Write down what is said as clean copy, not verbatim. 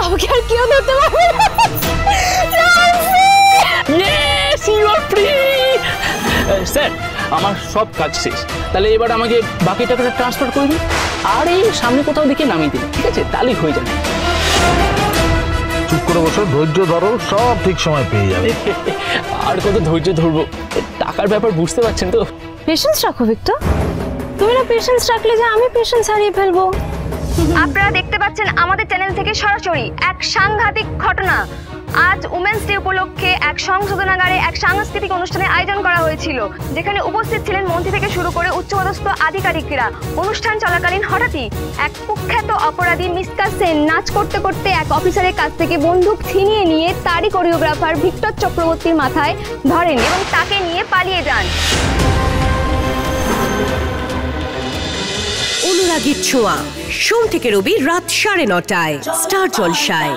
আমাকে আর কেউ ধরতে পারবে না। Yes, you are free. Sir, আমার সব কাজ শেষ, তাহলে এবার আমাকে বাকি টাকাটা ট্রান্সফার করে দিন, আর এই সামনে কোথাও দেখে নামিয়ে দিন, ঠিক আছে? তাহলেই হয়ে যাবে। চুপ করে বসো, ধৈর্য ধরো, সব ঠিক সময় পেয়ে যাবে। আর কত ধৈর্য ধরবো, টাকার ব্যাপার বুঝতে পারছেন তো। পেশেন্স রাখো ভিক্টর, তুমি না পেশেন্স রাখলে যে আমি পেশেন্স হারিয়ে ফেলবো। আপনারা দেখতে পাচ্ছেন আমাদের চ্যানেল থেকে সরাসরি এক সাংঘাতিক ঘটনা। আজ উমেন্স ডে উপলক্ষে এক সংশোধনাগারে এক সাংস্কৃতিক অনুষ্ঠানের আয়োজন করা হয়েছিল, যেখানে উপস্থিত ছিলেন মন্ত্রী থেকে শুরু করে উচ্চপদস্থ আধিকারিকরা। অনুষ্ঠান চলাকালীন হঠাৎই এক কুখ্যাত অপরাধী মিস্টার সেন নাচ করতে করতে এক অফিসারের কাছ থেকে বন্দুক ছিনিয়ে নিয়ে তারই কোরিওগ্রাফার ভিক্টর চক্রবর্তীর মাথায় ধরেন এবং তাকে নিয়ে পালিয়ে যান। অনুরাগীর ছোঁয়া, সোম থেকে রবি রাত 9:30টায় স্টার জলসায়।